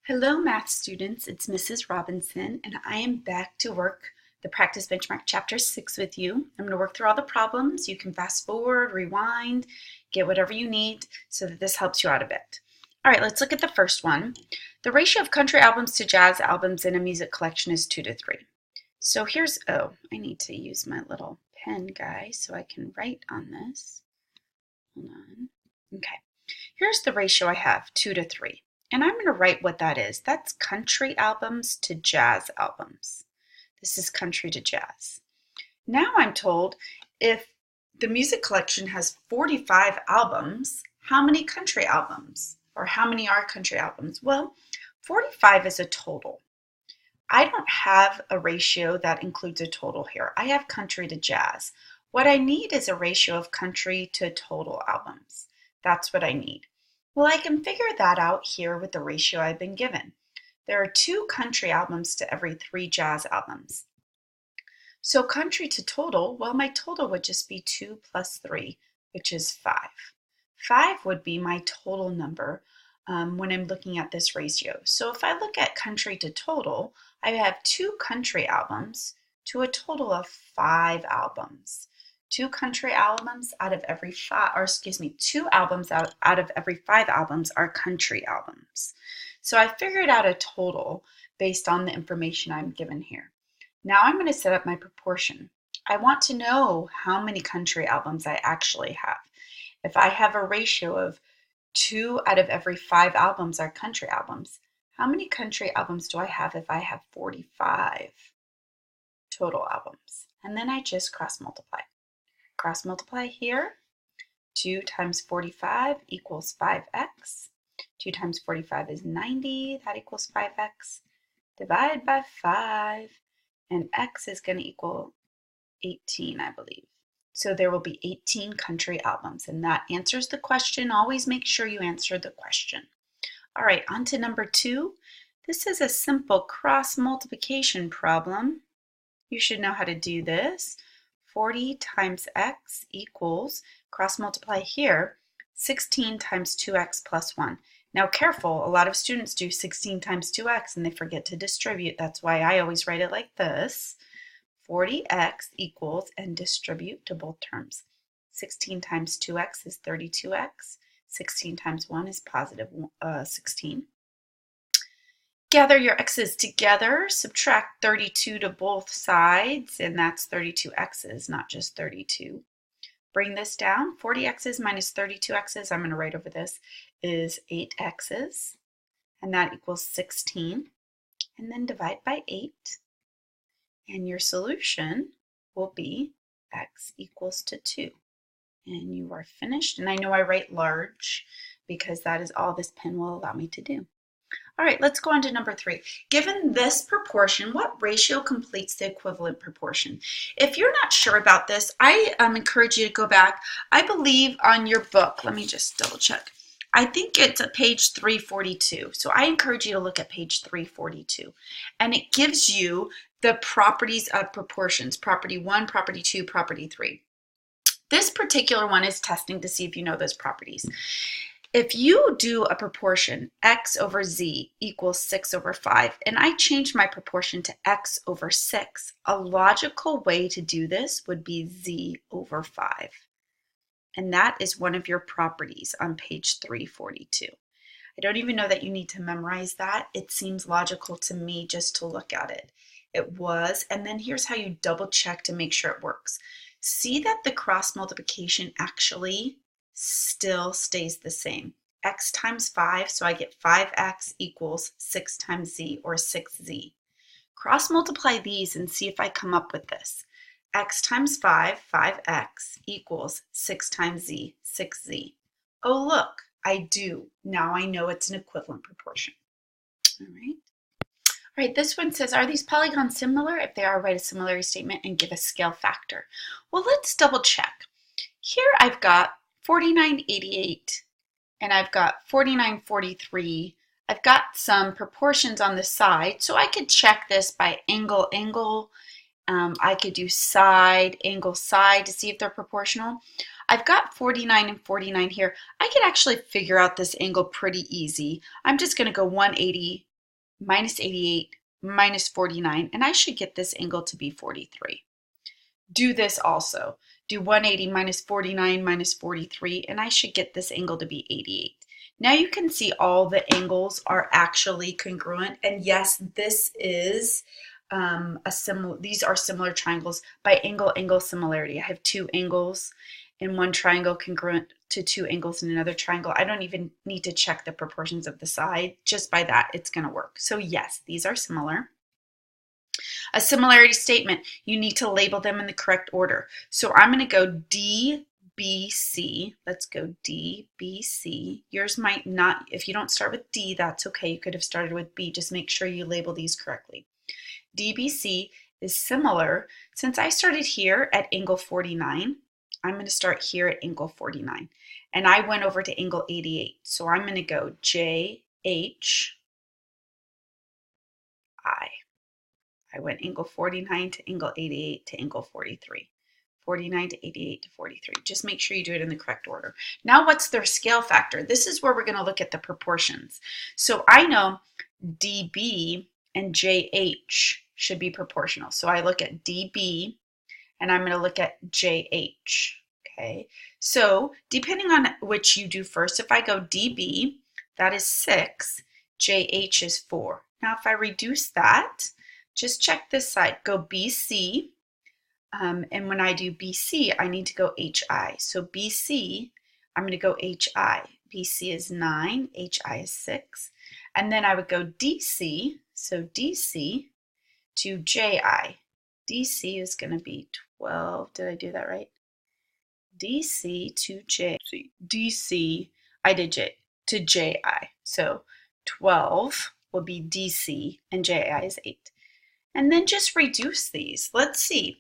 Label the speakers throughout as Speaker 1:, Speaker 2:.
Speaker 1: Hello, math students. It's Mrs. Robinson, and I am back to work the Practice Benchmark Chapter 6 with you. I'm going to work through all the problems. You can fast forward, rewind, get whatever you need so that this helps you out a bit. All right, let's look at the first one. The ratio of country albums to jazz albums in a music collection is 2 to 3. So here's, I need to use my little pen guy so I can write on this. Hold on. Okay, here's the ratio I have, 2 to 3. And I'm going to write what that is. That's country albums to jazz albums. This is country to jazz. Now I'm told if the music collection has 45 albums, how many country albums? Or how many are country albums? Well, 45 is a total. I don't have a ratio that includes a total here. I have country to jazz. What I need is a ratio of country to total albums. That's what I need. Well, I can figure that out here with the ratio I've been given. There are 2 country albums to every 3 jazz albums. So country to total, well, my total would just be 2 plus 3, which is 5. 5 would be my total number when I'm looking at this ratio. So if I look at country to total, I have 2 country albums to a total of 5 albums. 2 country albums out of every 5, or excuse me, 2 albums out of every 5 albums are country albums. So I figured out a total based on the information I'm given here. Now I'm going to set up my proportion. I want to know how many country albums I actually have. If I have a ratio of 2 out of every 5 albums are country albums, how many country albums do I have if I have 45 total albums? And then I just cross multiply. Cross multiply here. 2 times 45 equals 5x. 2 times 45 is 90. That equals 5x. Divide by 5. And x is going to equal 18, I believe. So there will be 18 country albums. And that answers the question. Always make sure you answer the question. All right, on to number 2. This is a simple cross multiplication problem. You should know how to do this. 40 times x equals, cross multiply here, 16 times 2x plus 1. Now careful, a lot of students do 16 times 2x and they forget to distribute. That's why I always write it like this. 40x equals, and distribute to both terms. 16 times 2x is 32x. 16 times 1 is positive 16. Gather your x's together, subtract 32 to both sides, and that's 32 x's, not just 32. Bring this down, 40 x's minus 32 x's, I'm going to write over this, is 8 x's, and that equals 16. And then divide by 8, and your solution will be x equals to 2. And you are finished, and I know I write large because that is all this pen will allow me to do. All right, let's go on to number 3. Given this proportion, what ratio completes the equivalent proportion? If you're not sure about this, I encourage you to go back. I believe on your book, let me just double check. I think it's at page 342. So I encourage you to look at page 342. And it gives you the properties of proportions, property 1, property 2, property 3. This particular one is testing to see if you know those properties. If you do a proportion, x over z equals 6 over 5, and I change my proportion to x over 6, a logical way to do this would be z over 5. And that is one of your properties on page 342. I don't even know that you need to memorize that. It seems logical to me just to look at it. It was, and then here's how you double check to make sure it works. See that the cross multiplication actually still stays the same. X times 5, so I get 5x equals 6 times z, or 6z. Cross multiply these and see if I come up with this. X times 5, 5x equals 6 times z, 6z. Oh look, I do. Now I know it's an equivalent proportion. All right. All right, this one says, are these polygons similar? If they are, write a similarity statement and give a scale factor. Well, let's double check. Here I've got 4988, and I've got 4943. I've got some proportions on the side, so I could check this by angle, angle. I could do side, angle, side to see if they're proportional. I've got 49 and 49 here. I could actually figure out this angle pretty easy. I'm just going to go 180 minus 88 minus 49, and I should get this angle to be 43. Do this also. Do 180 minus 49 minus 43, and I should get this angle to be 88. Now you can see all the angles are actually congruent, and yes, this is these are similar triangles by angle similarity. I have two angles in one triangle congruent to two angles in another triangle. I don't even need to check the proportions of the side. Just by that, it's going to work. So yes, these are similar. A similarity statement, you need to label them in the correct order. So I'm going to go DBC. Let's go DBC. Yours might not, if you don't start with D, that's okay. You could have started with B. Just make sure you label these correctly. DBC is similar. Since I started here at angle 49, I'm going to start here at angle 49. And I went over to angle 88. So I'm going to go JHI. I went angle 49 to angle 88 to angle 43. 49 to 88 to 43. Just make sure you do it in the correct order. Now what's their scale factor? This is where we're going to look at the proportions. So I know DB and JH should be proportional. So I look at DB and I'm going to look at JH. Okay. So depending on which you do first, if I go DB, that is 6, JH is 4. Now if I reduce that, just check this side. Go BC, and when I do BC, I need to go HI. So BC, I'm going to go HI. BC is 9, HI is 6. And then I would go DC, so DC to JI. DC is going to be 12. Did I do that right? DC to J. DC, I did J to JI. So 12 will be DC, and JI is 8. And then just reduce these. Let's see.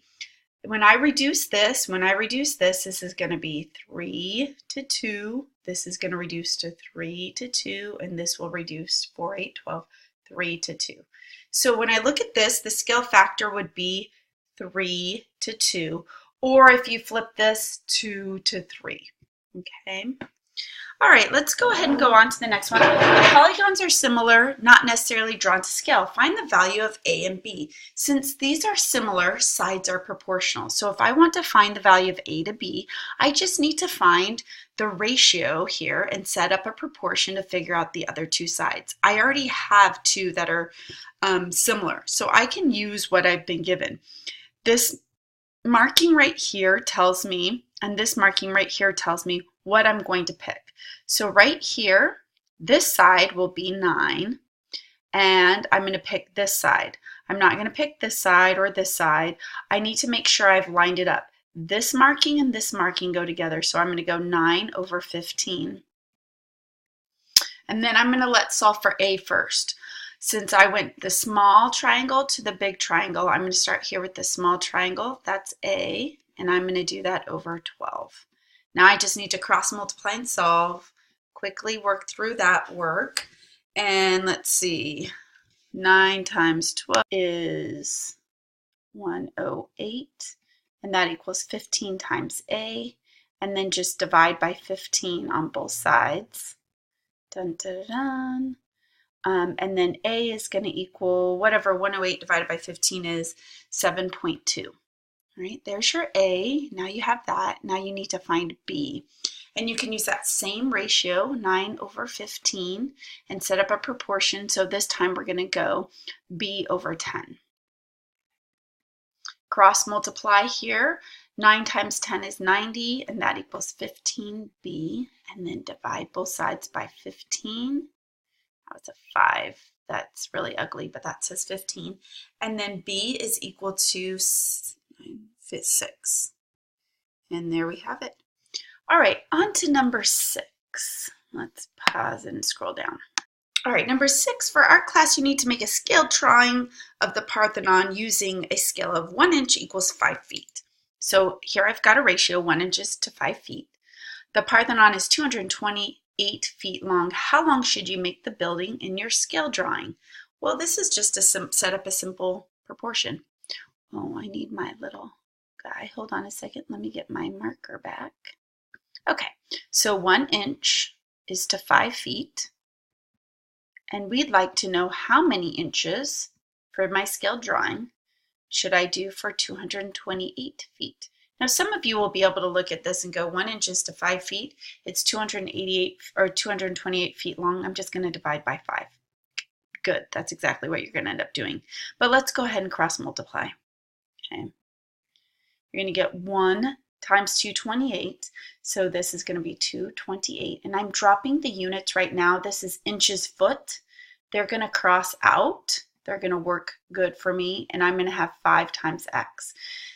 Speaker 1: When I reduce this, this is going to be 3 to 2. This is going to reduce to 3 to 2, and this will reduce 4, 8, 12, 3 to 2. So when I look at this, the scale factor would be 3 to 2, or if you flip this, 2 to 3. Okay. All right, let's go ahead and go on to the next one. Polygons are similar, not necessarily drawn to scale. Find the value of A and B. Since these are similar, sides are proportional. So if I want to find the value of A to B, I just need to find the ratio here and set up a proportion to figure out the other two sides. I already have two that are similar, so I can use what I've been given. This marking right here tells me, and this marking right here tells me what I'm going to pick. So right here, this side will be 9, and I'm going to pick this side. I'm not going to pick this side or this side. I need to make sure I've lined it up. This marking and this marking go together, so I'm going to go 9 over 15. And then I'm going to let's solve for A first. Since I went the small triangle to the big triangle, I'm going to start here with the small triangle. That's A, and I'm going to do that over 12. Now I just need to cross multiply and solve, quickly work through that work. And let's see, 9 times 12 is 108, and that equals 15 times A, and then just divide by 15 on both sides. Dun, dun, dun. And then A is going to equal whatever 108 divided by 15 is, 7.2. All right, there's your A. Now you have that. Now you need to find B. And you can use that same ratio, 9 over 15, and set up a proportion. So this time we're going to go B over 10. Cross multiply here. 9 times 10 is 90, and that equals 15B. And then divide both sides by 15. That was a 5. That's really ugly, but that says 15. And then B is equal to 6. And there we have it. All right, on to number 6. Let's pause and scroll down. All right, number 6, for our class, you need to make a scaled drawing of the Parthenon using a scale of 1 inch equals 5 feet. So here I've got a ratio, 1 inches to 5 feet. The Parthenon is 228 feet long. How long should you make the building in your scale drawing? Well, this is just to set up a simple proportion. Oh, I need my little guy. Hold on a second. Let me get my marker back. Okay, so 1 inch is to 5 feet. And we'd like to know how many inches for my scale drawing should I do for 228 feet. Now some of you will be able to look at this and go 1 inch is to 5 feet. It's 288 or 228 feet long. I'm just going to divide by 5. Good, that's exactly what you're going to end up doing. But let's go ahead and cross multiply. Okay, you're going to get 1 times 228. So this is going to be 228. And I'm dropping the units right now. This is inches foot. They're going to cross out. They're going to work good for me. And I'm going to have 5 times x.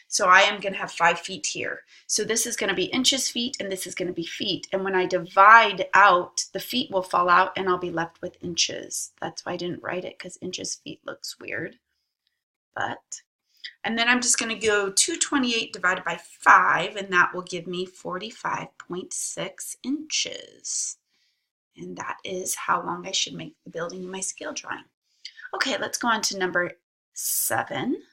Speaker 1: So I am going to have 5 feet here. So this is going to be inches feet and this is going to be feet. And when I divide out, the feet will fall out and I'll be left with inches. That's why I didn't write it, because inches feet looks weird. And then I'm just going to go 228 divided by 5, and that will give me 45.6 inches. And that is how long I should make the building in my scale drawing. Okay, let's go on to number 7.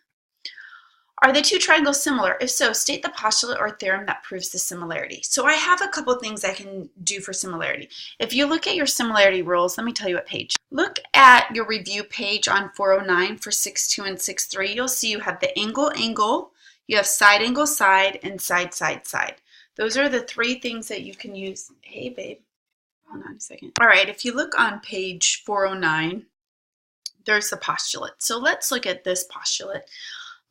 Speaker 1: Are the two triangles similar? If so, state the postulate or theorem that proves the similarity. So I have a couple of things I can do for similarity. If you look at your similarity rules, let me tell you what page. Look at your review page on 409 for 6.2 and 6.3. You'll see you have the angle, angle, you have side, angle, side, and side, side, side. Those are the 3 things that you can use. Hey, babe. Hold on a second. All right, if you look on page 409, there's the postulate. So let's look at this postulate.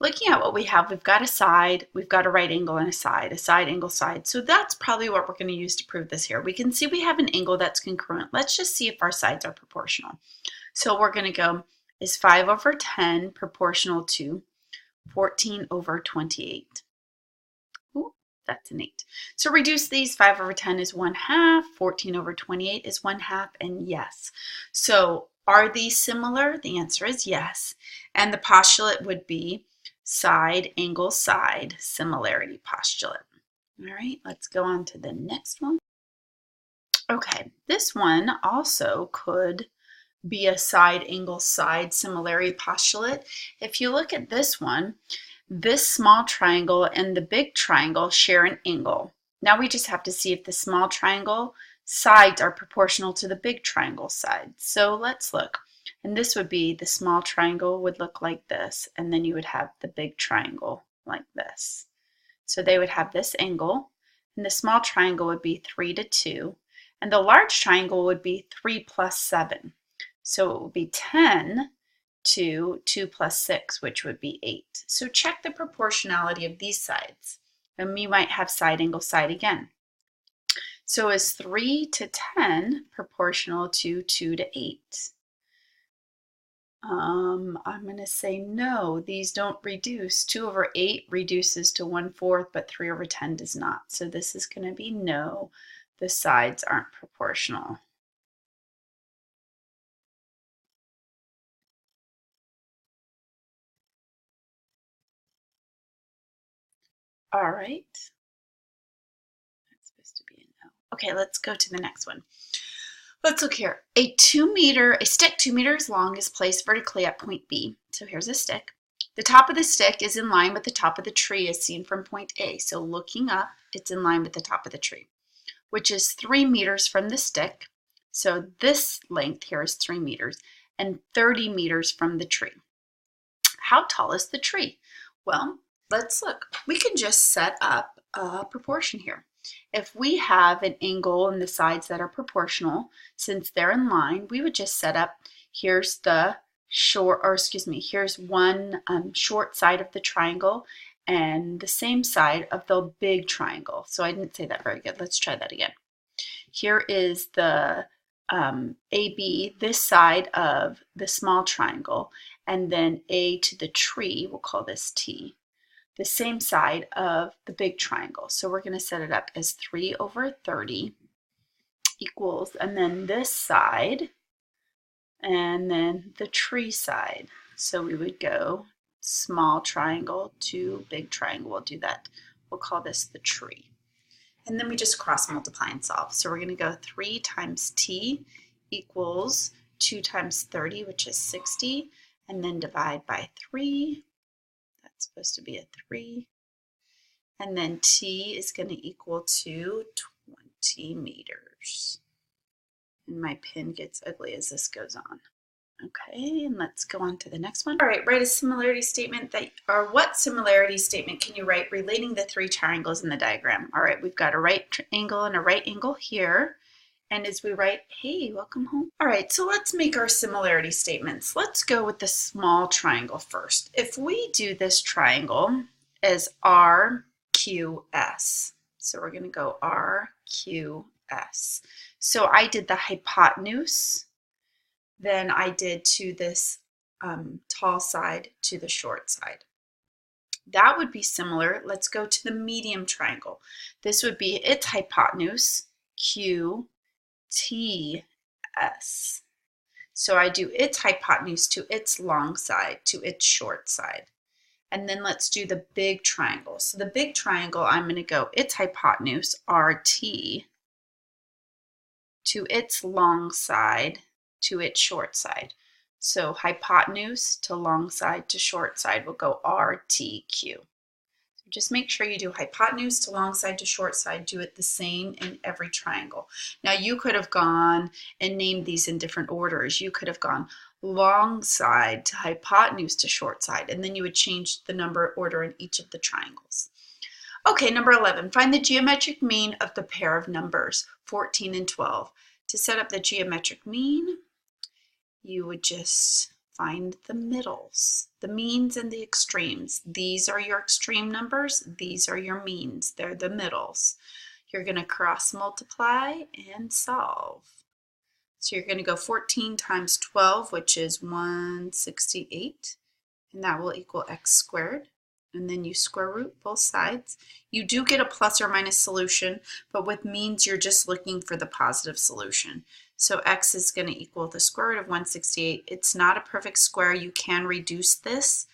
Speaker 1: Looking at what we have, we've got a side, we've got a right angle and a side, angle, side. So that's probably what we're going to use to prove this here. We can see we have an angle that's congruent. Let's just see if our sides are proportional. So we're going to go, is 5 over 10 proportional to 14 over 28? Ooh, that's an 8. So reduce these. 5 over 10 is 1/2, 14 over 28 is 1/2, and yes. So are these similar? The answer is yes. And the postulate would be side, angle, side, similarity postulate. All right, let's go on to the next one. Okay, this one also could be a side, angle, side, similarity postulate. If you look at this one, this small triangle and the big triangle share an angle. Now we just have to see if the small triangle sides are proportional to the big triangle sides. So let's look. And this would be, the small triangle would look like this, and then you would have the big triangle like this. So they would have this angle, and the small triangle would be 3 to 2, and the large triangle would be 3 plus 7. So it would be 10 to 2 plus 6, which would be 8. So check the proportionality of these sides. And we might have side, angle, side again. So is 3 to 10 proportional to 2 to 8? I'm going to say no, these don't reduce. 2 over 8 reduces to 1/4, but 3 over 10 does not. So this is going to be no, the sides aren't proportional. All right. That's supposed to be a no. Okay, let's go to the next one. Let's look here. A stick 2 meters long is placed vertically at point B. So here's a stick. The top of the stick is in line with the top of the tree as seen from point A. So looking up, it's in line with the top of the tree, which is 3 meters from the stick. So this length here is 3 meters and 30 meters from the tree. How tall is the tree? Well, let's look. We can just set up a proportion here. If we have an angle and the sides that are proportional, since they're in line, we would just set up, here's the here's one short side of the triangle and the same side of the big triangle. So I didn't say that very good. Let's try that again. Here is the AB, this side of the small triangle, and then A to the tree, we'll call this T, the same side of the big triangle. So we're going to set it up as 3 over 30 equals, and then this side, and then the tree side. So we would go small triangle to big triangle. We'll do that. We'll call this the tree. And then we just cross multiply and solve. So we're going to go 3 times T equals 2 times 30, which is 60, and then divide by 3. That's supposed to be a 3. And then T is going to equal to 20 meters. And my pen gets ugly as this goes on. Okay, and let's go on to the next one. All right, write a similarity statement or what similarity statement can you write relating the three triangles in the diagram? All right, we've got a right angle and a right angle here. And as we write, hey, welcome home. All right, so let's make our similarity statements. Let's go with the small triangle first. If we do this triangle as RQS, so we're going to go RQS. So I did the hypotenuse, then I did to this tall side to the short side. That would be similar. Let's go to the medium triangle. This would be its hypotenuse, QTS. So I do its hypotenuse to its long side to its short side. And then let's do the big triangle. So the big triangle, I'm going to go its hypotenuse, RT, to its long side to its short side. So hypotenuse to long side to short side will go RTQ. So just make sure you do hypotenuse to long side to short side. Do it the same in every triangle. Now you could have gone and named these in different orders. You could have gone long side to hypotenuse to short side, and then you would change the number order in each of the triangles. Okay, number 11, find the geometric mean of the pair of numbers 14 and 12. To set up the geometric mean, you would just find the middles, the means and the extremes. These are your extreme numbers. These are your means. They're the middles. You're going to cross multiply and solve. So you're going to go 14 times 12, which is 168, and that will equal x squared. And then you square root both sides. You do get a plus or minus solution, but with means, you're just looking for the positive solution. So x is going to equal the square root of 168. It's not a perfect square. You can reduce this.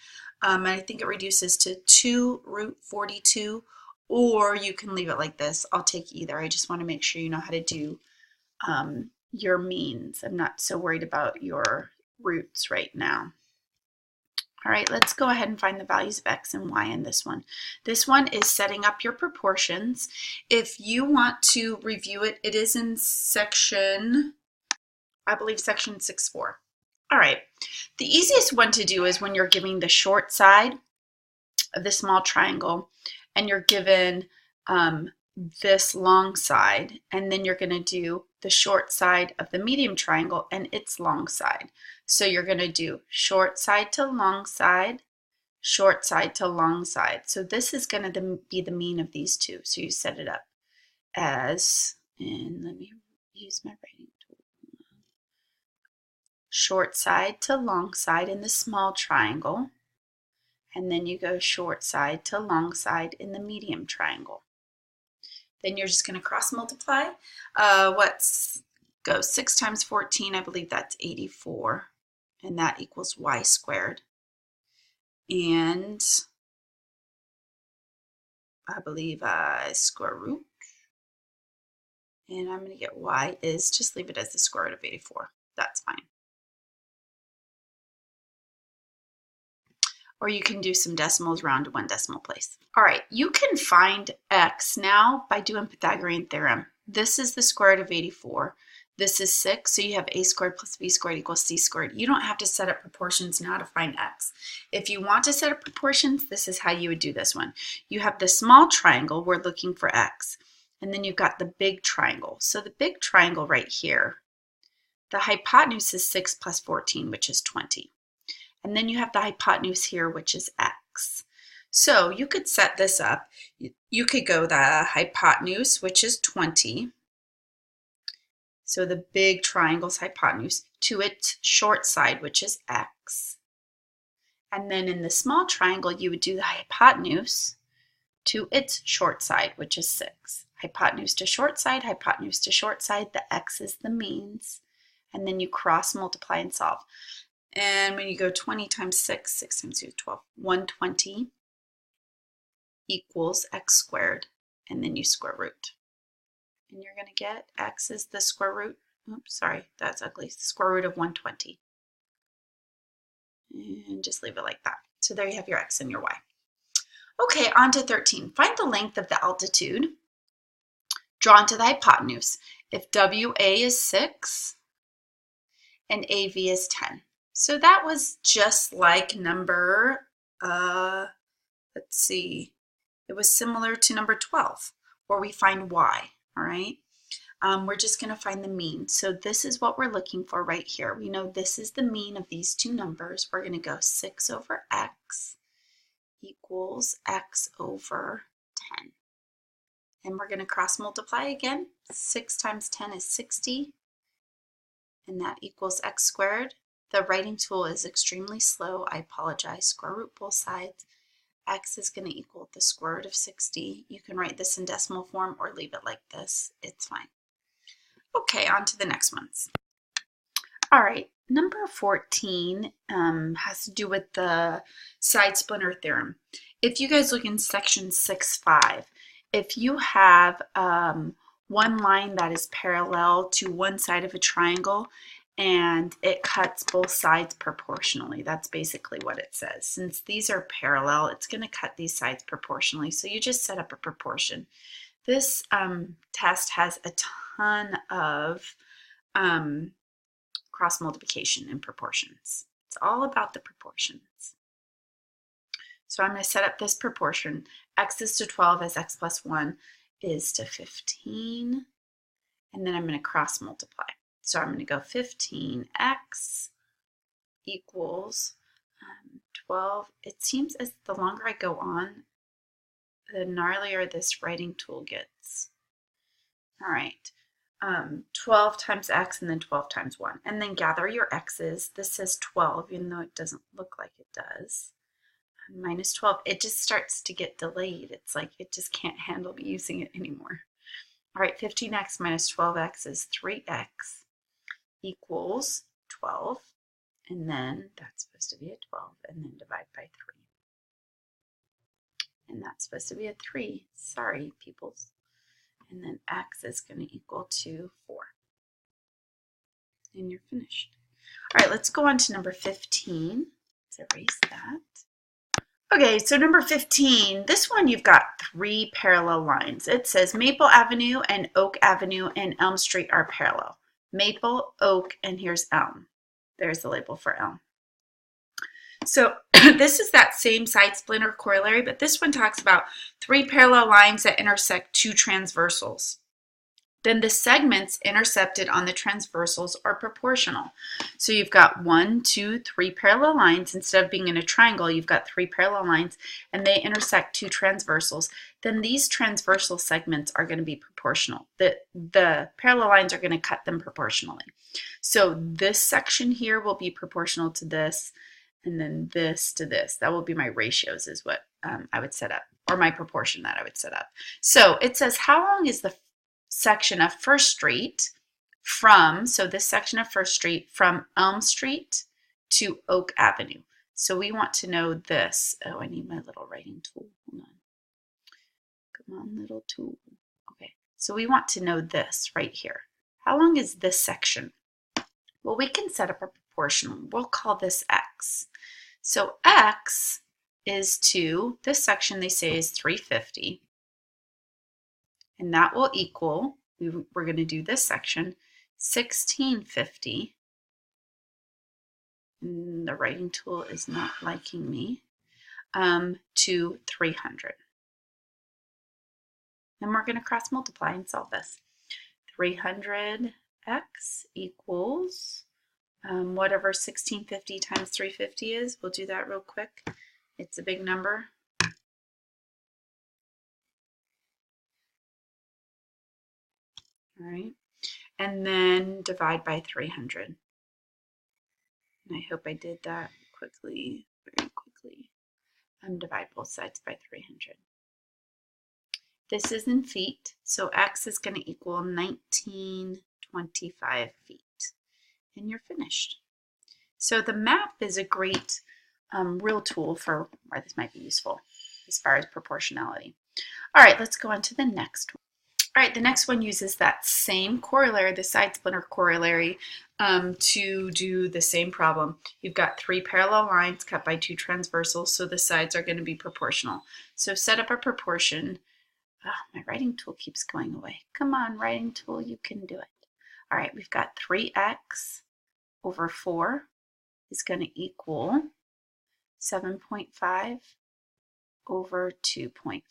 Speaker 1: And I think it reduces to 2 root 42, or you can leave it like this. I'll take either. I just want to make sure you know how to do your means. I'm not so worried about your roots right now. All right, let's go ahead and find the values of x and y in this one. This one is setting up your proportions. If you want to review it, it is in section, I believe section 6.4. All right, the easiest one to do is when you're giving the short side of the small triangle and you're given this long side, and then you're going to do the short side of the medium triangle and its long side. So you're going to do short side to long side, short side to long side. So this is going to be the mean of these two. So you set it up as, and let me use my writing tool, short side to long side in the small triangle, and then you go short side to long side in the medium triangle. Then you're just going to cross multiply. Go 6 times 14, I believe that's 84, and that equals y squared. And I believe square root, and I'm going to get y is, just leave it as the square root of 84. That's fine. Or you can do some decimals round to 1 decimal place. All right, you can find x now by doing Pythagorean theorem. This is the square root of 84. This is 6, so you have a squared plus b squared equals c squared. You don't have to set up proportions now to find x. If you want to set up proportions, this is how you would do this one. You have the small triangle, we're looking for x, and then you've got the big triangle. So the big triangle right here, the hypotenuse is 6 plus 14, which is 20. And then you have the hypotenuse here, which is x. So you could set this up. You could go the hypotenuse, which is 20. So the big triangle's hypotenuse to its short side, which is x. And then in the small triangle, you would do the hypotenuse to its short side, which is 6. Hypotenuse to short side, hypotenuse to short side. The x is the means. And then you cross multiply and solve. And when you go 20 times 6, 6 times 2, 12, 120 equals x squared, and then you square root. And you're going to get x is the square root, oops, sorry, that's ugly, square root of 120. And just leave it like that. So there you have your x and your y. Okay, on to 13. Find the length of the altitude Drawn to the hypotenuse. If WA is 6 and AV is 10. So that was just like number, let's see, it was similar to number 12, where we find Y, all right? We're just going to find the mean. So this is what we're looking for right here. We know this is the mean of these two numbers. We're going to go 6 over x equals x over 10. And we're going to cross multiply again. 6 times 10 is 60, and that equals x squared. The writing tool is extremely slow. I apologize. Square root both sides. X is going to equal the square root of 60. You can write this in decimal form or leave it like this. It's fine. Okay, on to the next ones. All right, number 14 has to do with the side splinter theorem. If you guys look in section 6.5, if you have one line that is parallel to one side of a triangle and it cuts both sides proportionally, that's basically what it says. Since these are parallel, it's going to cut these sides proportionally. So you just set up a proportion. This test has a ton of cross multiplication and proportions. It's all about the proportions. So I'm going to set up this proportion. X is to 12 as x plus 1 is to 15. And then I'm going to cross multiply. So I'm going to go 15x equals 12. It seems as the longer I go on, the gnarlier this writing tool gets. All right, 12 times x and then 12 times 1. And then gather your x's. This says 12, even though it doesn't look like it does. Minus 12, it just starts to get delayed. It's like it just can't handle me using it anymore. All right, 15x minus 12x is 3x equals 12. And then that's supposed to be a 12, and then divide by 3. And that's supposed to be a 3. Sorry, peoples. And then x is going to equal to 4. And you're finished. All right, let's go on to number 15. Let's erase that. Okay, so number 15, this one you've got 3 parallel lines. It says Maple Avenue and Oak Avenue and Elm Street are parallel. Maple, Oak, and here's Elm. There's the label for Elm. So this is that same side splinter corollary, but this one talks about 3 parallel lines that intersect 2 transversals. Then the segments intercepted on the transversals are proportional. So you've got 1, 2, 3 parallel lines. Instead of being in a triangle, you've got 3 parallel lines, and they intersect 2 transversals. Then these transversal segments are going to be proportional. The parallel lines are going to cut them proportionally. So this section here will be proportional to this, and then this to this. That will be my ratios is what I would set up, or my proportion that I would set up. So it says, how long is the section of First Street from, so this section of First Street from Elm Street to Oak Avenue. So we want to know this. Oh, I need my little writing tool. Hold on. Come on, little tool. Okay, so we want to know this right here. How long is this section? Well, we can set up a proportion. We'll call this x. So x is to, this section they say is 350. And that will equal, we're going to do this section, 1650. And the writing tool is not liking me, to 300. And we're going to cross multiply and solve this. 300x equals whatever 1650 times 350 is. We'll do that real quick. It's a big number. All right, and then divide by 300. And I hope I did that quickly, very quickly. Divide both sides by 300. This is in feet, so x is going to equal 1925 feet. And you're finished. So the map is a great real tool for where this might be useful as far as proportionality. All right, let's go on to the next one. All right, the next one uses that same corollary, the side splinter corollary, to do the same problem. You've got 3 parallel lines cut by 2 transversals, so the sides are going to be proportional. So set up a proportion. My writing tool keeps going away. Come on, writing tool, you can do it. All right, we've got 3x over 4 is going to equal 7.5 over 2.5x.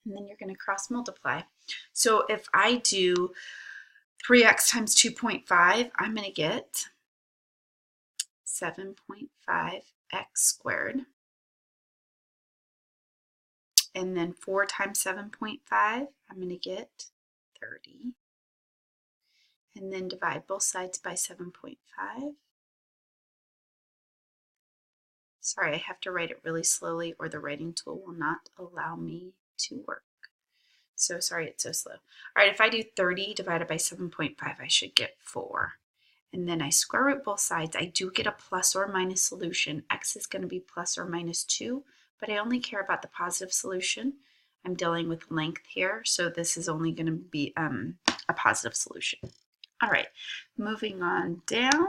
Speaker 1: And then you're going to cross multiply. So if I do 3x times 2.5, I'm going to get 7.5x squared. And then 4 times 7.5, I'm going to get 30. And then divide both sides by 7.5. Sorry, I have to write it really slowly or the writing tool will not allow me to work. So sorry it's so slow. All right, if I do 30 divided by 7.5, I should get 4. And then I square root both sides. I do get a plus or minus solution. X is going to be plus or minus 2, but I only care about the positive solution. I'm dealing with length here, so this is only going to be a positive solution. All right, moving on down.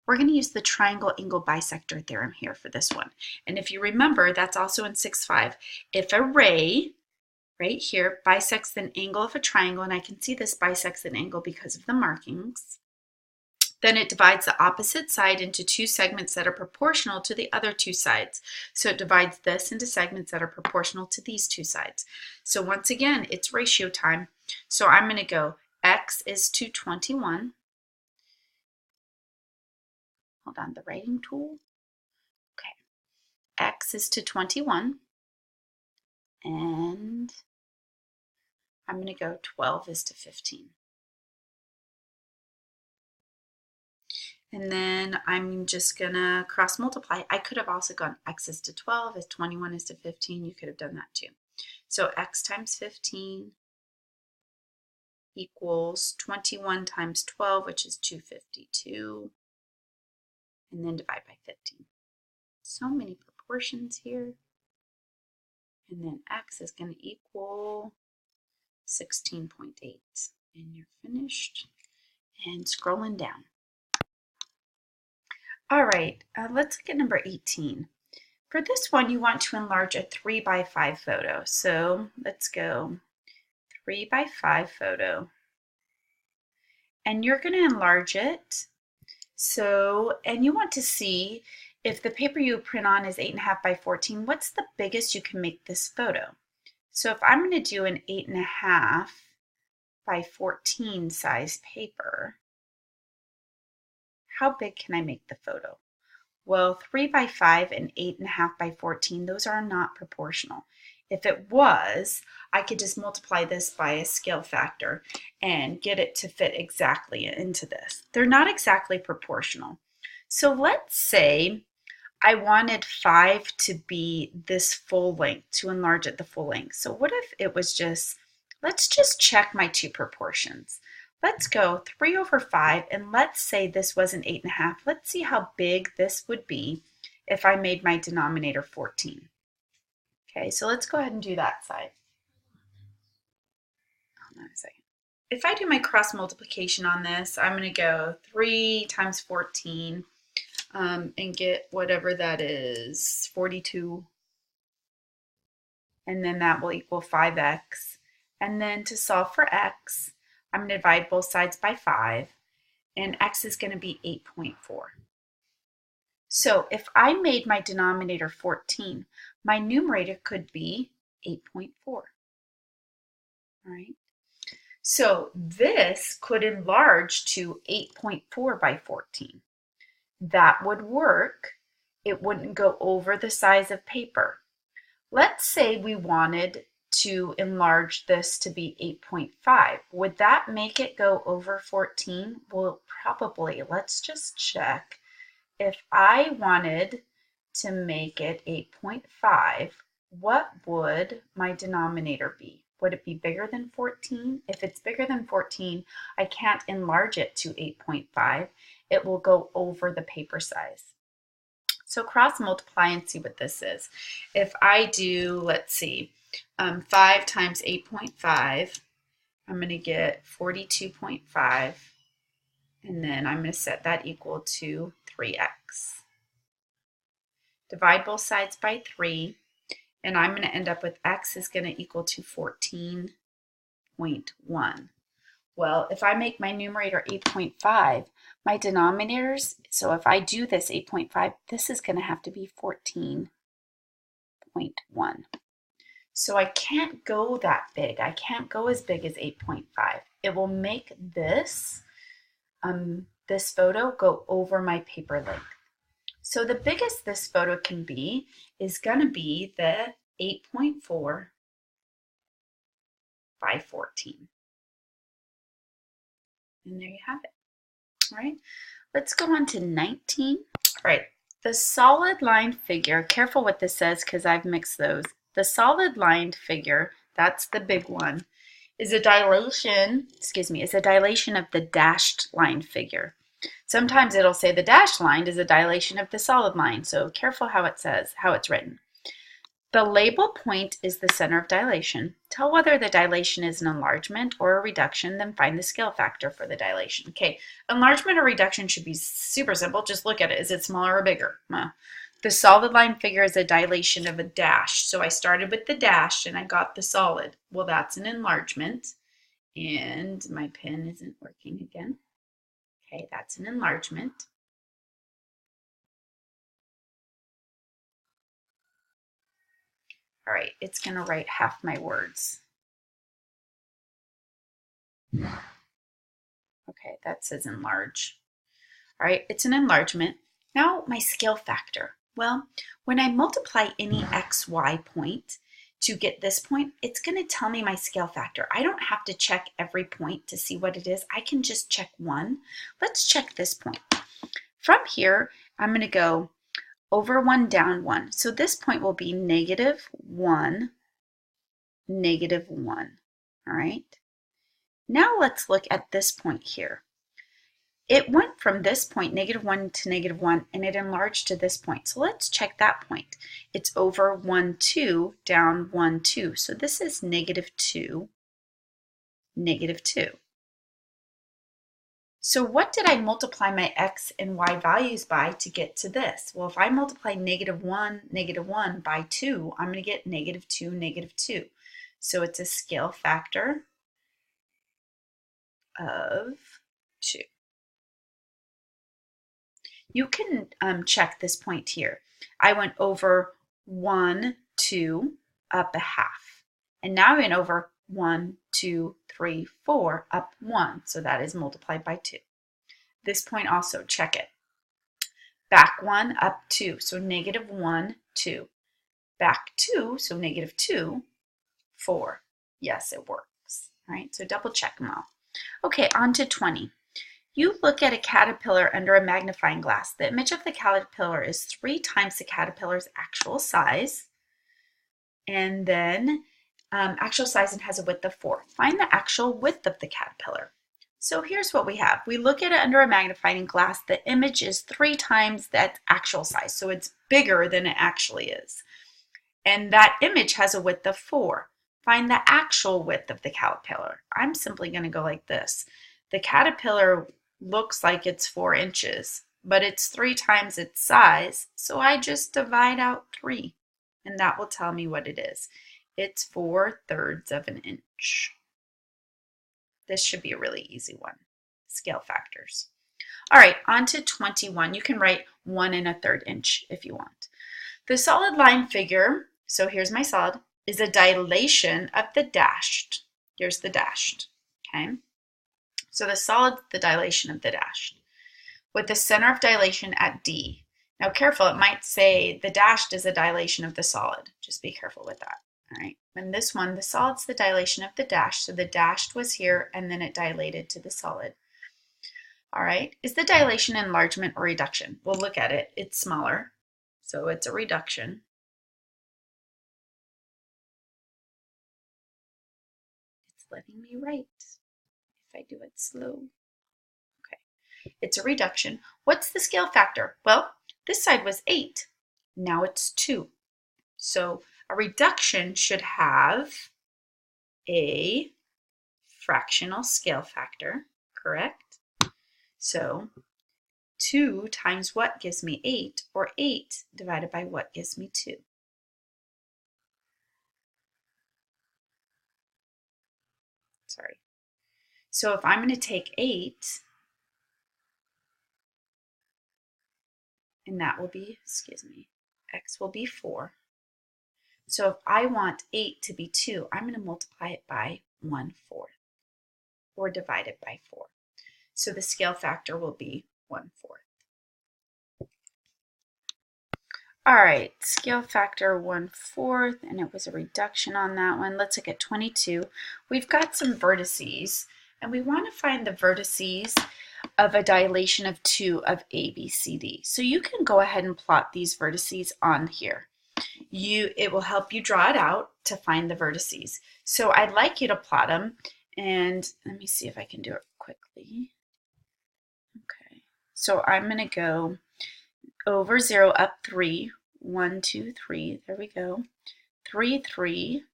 Speaker 1: We're going to use the triangle angle bisector theorem here for this one. And if you remember, that's also in 6.5. If a ray right here bisects an angle of a triangle, and I can see this bisects an angle because of the markings, then it divides the opposite side into 2 segments that are proportional to the other 2 sides. So it divides this into segments that are proportional to these 2 sides. So once again, it's ratio time. So I'm going to go x is to 21. Hold on, the writing tool. Okay. X is to 21. And I'm going to go 12 is to 15. And then I'm just going to cross multiply. I could have also gone x is to 12, as 21 is to 15. You could have done that too. So x times 15 equals 21 times 12, which is 252. And then divide by 15. So many proportions here. And then x is going to equal 16.8. And you're finished. And scrolling down. All right, let's look at number 18. For this one, you want to enlarge a 3x5 photo. So let's go 3x5 photo. And you're going to enlarge it. So, and you want to see if the paper you print on is 8.5 by 14, what's the biggest you can make this photo? So if I'm going to do an 8.5 by 14 size paper, how big can I make the photo? Well, 3x5 and 8.5 by 14, those are not proportional. If it was, I could just multiply this by a scale factor and get it to fit exactly into this. They're not exactly proportional. So let's say I wanted 5 to be this full length, to enlarge it the full length. So what if it was just, let's just check my 2 proportions. Let's go 3 over 5, and let's say this was an 8.5. Let's see how big this would be if I made my denominator 14. Okay, so let's go ahead and do that side. Hold on a second. If I do my cross multiplication on this, I'm going to go 3 times 14 and get whatever that is, 42. And then that will equal 5x. And then to solve for x, I'm going to divide both sides by 5, and x is going to be 8.4. So if I made my denominator 14, my numerator could be 8.4. All right. So this could enlarge to 8.4 by 14. That would work. It wouldn't go over the size of paper. Let's say we wanted to enlarge this to be 8.5. Would that make it go over 14? Well, probably. Let's just check. If I wanted to make it 8.5, what would my denominator be? Would it be bigger than 14? If it's bigger than 14, I can't enlarge it to 8.5. It will go over the paper size. So cross multiply and see what this is. If I do, let's see, 5 times 8.5, I'm going to get 42.5, and then I'm going to set that equal to 3x. Divide both sides by 3, And I'm going to end up with x is going to equal to 14.1. Well, if I make my numerator 8.5, my denominators, so if I do this 8.5, this is going to have to be 14.1. So I can't go that big. I can't go as big as 8.5. It will make this, this photo go over my paper length. So the biggest this photo can be is going to be the 8.4 by 14. And there you have it. All right, let's go on to 19. All right, the solid line figure, careful what this says because I've mixed those. The solid line figure, that's the big one, is a dilation, is a dilation of the dashed line figure. Sometimes it'll say the dashed line is a dilation of the solid line, so careful how it says, how it's written. The label point is the center of dilation. Tell whether the dilation is an enlargement or a reduction, then find the scale factor for the dilation. Okay, enlargement or reduction should be super simple. Just look at it. Is it smaller or bigger? The solid line figure is a dilation of a dash. So I started with the dash and I got the solid. Well, that's an enlargement. And my pen isn't working again. Okay, that's an enlargement. All right, it's going to write half my words. Okay, that says enlarge. All right, it's an enlargement. Now my scale factor. Well, when I multiply any xy point to get this point, it's going to tell me my scale factor. I don't have to check every point to see what it is. I can just check one. Let's check this point. From here, I'm going to go over 1, down 1. So this point will be -1, -1. All right. Now let's look at this point here. It went from this point, -1 to -1, and it enlarged to this point. So let's check that point. It's over 1, 2, down 1, 2. So this is -2, -2. So what did I multiply my x and y values by to get to this? Well, if I multiply -1 by 2, I'm going to get -2, -2. So it's a scale factor of 2. You can check this point here. I went over 1, 2, up a half. And now I went over 1, 2, 3, 4, up 1. So that is multiplied by 2. This point also, check it. Back 1, up 2. So -1, 2. Back 2, so -2, 4. Yes, it works. All right, so double check them all. Okay, on to 20. You look at a caterpillar under a magnifying glass. The image of the caterpillar is 3 times the caterpillar's actual size. And then actual size and has a width of 4. Find the actual width of the caterpillar. So here's what we have. We look at it under a magnifying glass. The image is 3 times that actual size. So it's bigger than it actually is. And that image has a width of 4. Find the actual width of the caterpillar. I'm simply going to go like this. The caterpillar looks like it's 4 inches, but it's 3 times its size, so I just divide out 3, and that will tell me what it is. It's 4/3 of an inch. This should be a really easy one. Scale factors. All right, on to 21. You can write 1 1/3 inch if you want. The solid line figure, so here's my solid, is a dilation of the dashed. Here's the dashed, okay? So the solid, the dilation of the dashed, with the center of dilation at D. Now careful, it might say the dashed is a dilation of the solid. Just be careful with that, all right? And this one, the solid's the dilation of the dashed, so the dashed was here and then it dilated to the solid. All right, is the dilation enlargement or reduction? We'll look at it, it's smaller, so it's a reduction. It's letting me write. I do it slow. Okay, it's a reduction. What's the scale factor? Well, this side was 8. Now it's 2. So a reduction should have a fractional scale factor, correct? So 2 times what gives me 8, or 8 divided by what gives me 2? So if I'm going to take 8, and that will be, x will be 4. So if I want 8 to be 2, I'm going to multiply it by 1/4 or divide it by 4. So the scale factor will be 1/4. All right, scale factor 1/4, and it was a reduction on that one. Let's look at 22. We've got some vertices, and we want to find the vertices of a dilation of 2 of A, B, C, D. So you can go ahead and plot these vertices on here. It will help you draw it out to find the vertices. So I'd like you to plot them, and let me see if I can do it quickly. Okay, so I'm going to go over 0, up 3, 1, 2, 3, there we go, 3, 3,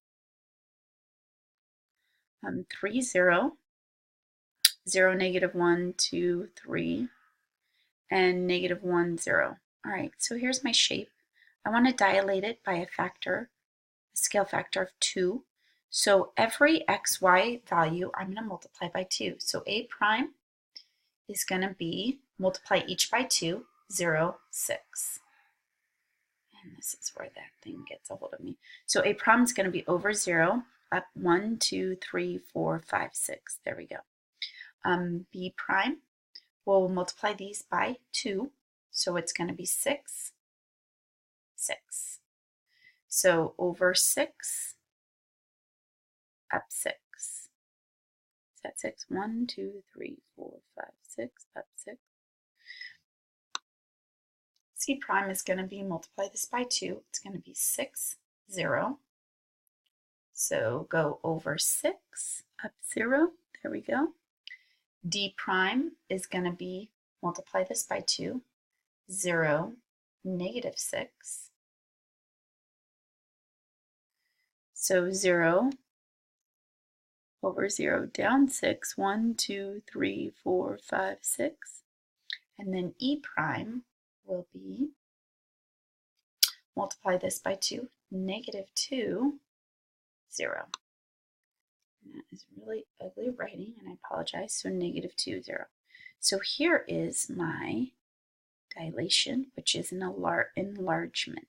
Speaker 1: 3, 0, 0, negative 1, 2, 3, and negative 1, 0. All right, so here's my shape. I want to dilate it by a scale factor of 2. So every xy value I'm going to multiply by 2. So A prime is going to be, multiply each by 2, 0, 6. And this is where that thing gets a hold of me. So A prime is going to be over 0, up 1, 2, 3, 4, 5, 6. There we go. B prime, we'll multiply these by 2. So it's going to be 6, 6. So over 6, up 6. Is that 6? 1, 2, 3, 4, 5, 6, up 6. C prime is going to be, multiply this by 2. It's going to be 6, 0. So go over 6, up 0. There we go. D prime is going to be, multiply this by 2, 0, negative 6. So 0 over 0, down 6, 1, 2, 3, 4, 5, 6. And then E prime will be, multiply this by 2, negative 2, 0. And that is really ugly writing, and I apologize. So negative 2, 0. So here is my dilation, which is an enlargement.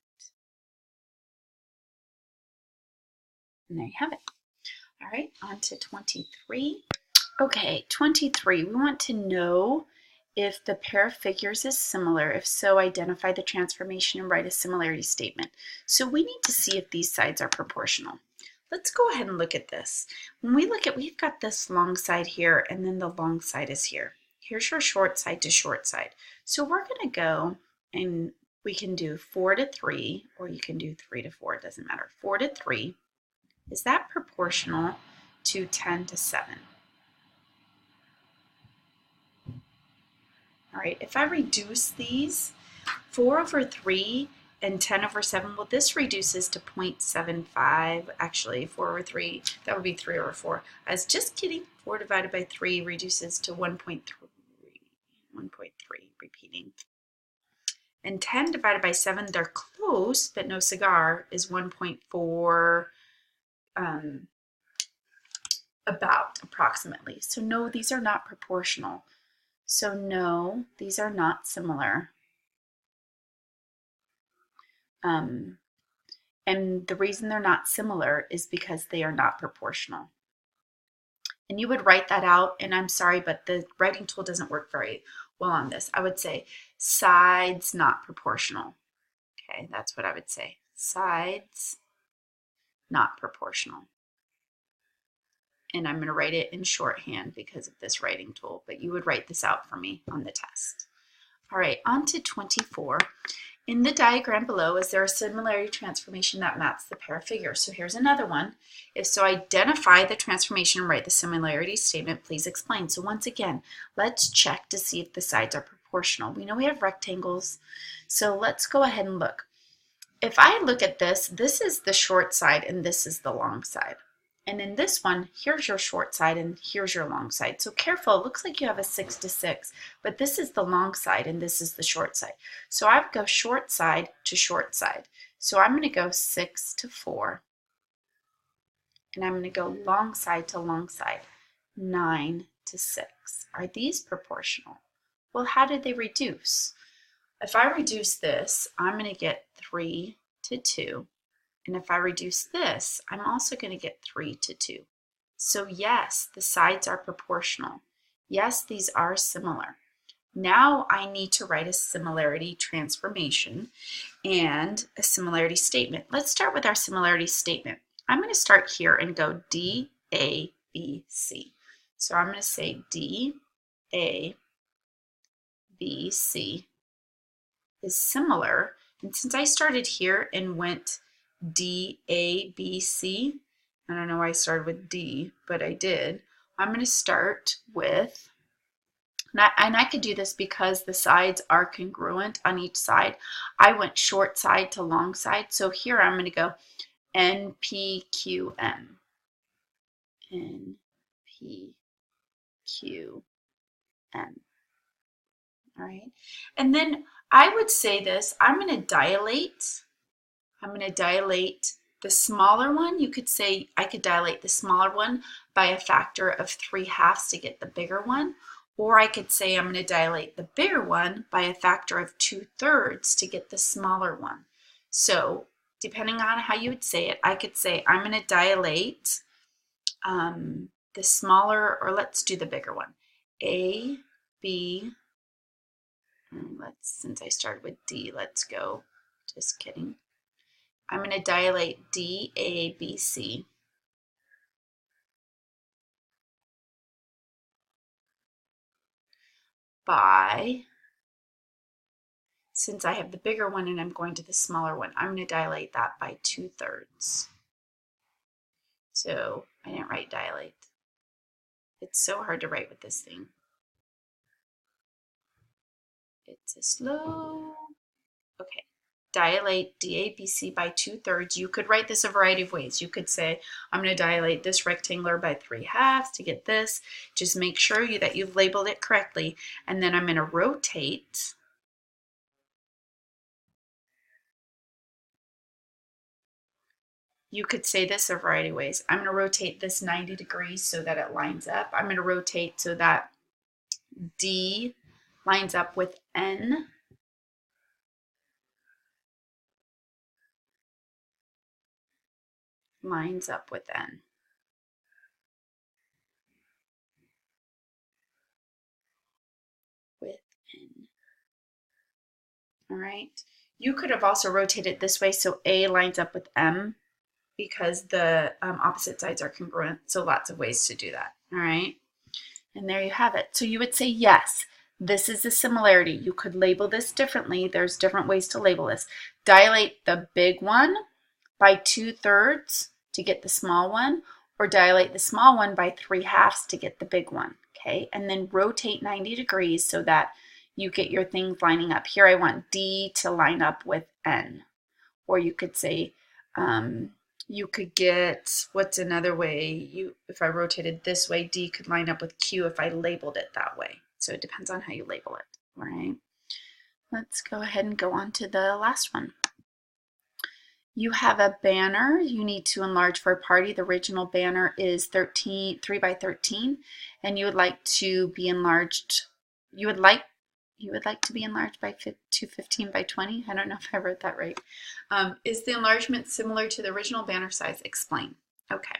Speaker 1: And there you have it. All right, on to 23. Okay, 23, we want to know if the pair of figures is similar. If so, identify the transformation and write a similarity statement. So we need to see if these sides are proportional. Let's go ahead and look at this. When we look at, we've got this long side here, and then the long side is here. Here's your short side to short side. So we're going to go, and we can do 4 to 3, or you can do 3 to 4, it doesn't matter. 4 to 3. Is that proportional to 10 to 7? All right, if I reduce these, 4 over 3 and 10 over 7, well, this reduces to 0.75. Actually, 4 over 3, that would be 3 over 4. I was just kidding. 4 divided by 3 reduces to 1.3, repeating. And 10 divided by 7, they're close, but no cigar, is 1.4, about, approximately. So no, these are not proportional. So no, these are not similar. And the reason they're not similar is because they are not proportional. And you would write that out, and I'm sorry, but the writing tool doesn't work very well on this. I would say sides not proportional. Okay, that's what I would say. Sides not proportional. And I'm going to write it in shorthand because of this writing tool, but you would write this out for me on the test. All right, on to 24. In the diagram below, is there a similarity transformation that maps the pair of figures? So here's another one. If so, identify the transformation and write the similarity statement. Please explain. So once again, let's check to see if the sides are proportional. We know we have rectangles, so let's go ahead and look. If I look at this, this is the short side and this is the long side. And in this one, here's your short side and here's your long side. So careful, it looks like you have a 6 to 6, but this is the long side and this is the short side. So I would go short side to short side. So I'm going to go 6 to 4. And I'm going to go long side to long side, 9 to 6. Are these proportional? Well, how did they reduce? If I reduce this, I'm going to get 3 to 2. And if I reduce this, I'm also going to get 3 to 2. So yes, the sides are proportional. Yes, these are similar. Now I need to write a similarity transformation and a similarity statement. Let's start with our similarity statement. I'm going to start here and go D, A, B, C. So I'm going to say D, A, B, C is similar. And since I started here and went D, A, B, C, I don't know why I started with D, but I did. I'm going to start with, and I could do this because the sides are congruent on each side. I went short side to long side. So here I'm going to go N, P, Q, M. N, P, Q, M. All right. And then I would say this, I'm going to dilate the smaller one. You could say I could dilate the smaller one by a factor of 3/2 to get the bigger one. Or I could say I'm going to dilate the bigger one by a factor of 2/3 to get the smaller one. So depending on how you would say it, I could say I'm going to dilate the smaller, or let's do the bigger one. A, B, since I started with D, let's go, just kidding. I'm going to dilate D, A, B, C by, since I have the bigger one and I'm going to the smaller one, I'm going to dilate that by 2/3. So I didn't write dilate. It's so hard to write with this thing. It's a slow, okay. Dilate DABC by 2/3. You could write this a variety of ways. You could say, I'm going to dilate this rectangular by 3/2 to get this. Just make sure that you've labeled it correctly. And then I'm going to rotate. You could say this a variety of ways. I'm going to rotate this 90 degrees so that it lines up. I'm going to rotate so that D lines up with N. Lines up with N. With N. All right. You could have also rotated this way so A lines up with M because the opposite sides are congruent. So lots of ways to do that. All right. And there you have it. So you would say, yes, this is a similarity. You could label this differently. There's different ways to label this. Dilate the big one by 2/3 to get the small one, or dilate the small one by 3/2 to get the big one, okay? And then rotate 90 degrees so that you get your things lining up. Here I want D to line up with N. Or you could say, you could get, what's another way? If I rotated this way, D could line up with Q if I labeled it that way. So it depends on how you label it, all right? Let's go ahead and go on to the last one. You have a banner you need to enlarge for a party. The original banner is 3 by 13, and you would like to be enlarged. You would like to be enlarged to 15 by 20. I don't know if I wrote that right. Is the enlargement similar to the original banner size? Explain. Okay.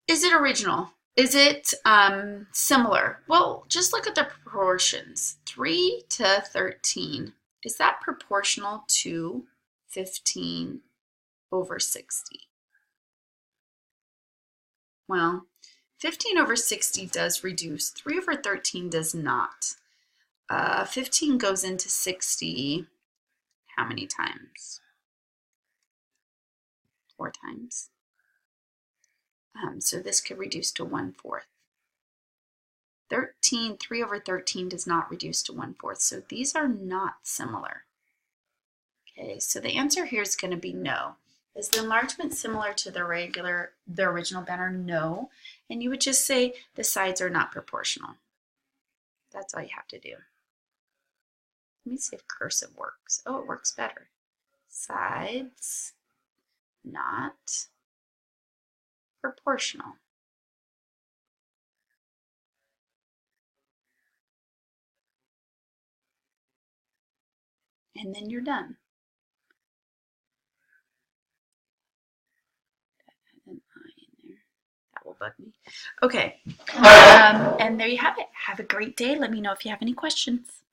Speaker 1: Is it original? Is it similar? Well, just look at the proportions. 3 to 13. Is that proportional to 15 over 60? Well, 15 over 60 does reduce. 3 over 13 does not. 15 goes into 60 how many times? 4 times. So this could reduce to 1/4. 3 over 13 does not reduce to 1/4. So these are not similar. Okay, so the answer here is going to be no. Is the enlargement similar to the original banner? No. And you would just say the sides are not proportional. That's all you have to do. Let me see if cursive works. Oh, it works better. Sides not proportional. and then you're done. An I in there. That will bug me. Okay, and there you have it. Have a great day. Let me know if you have any questions.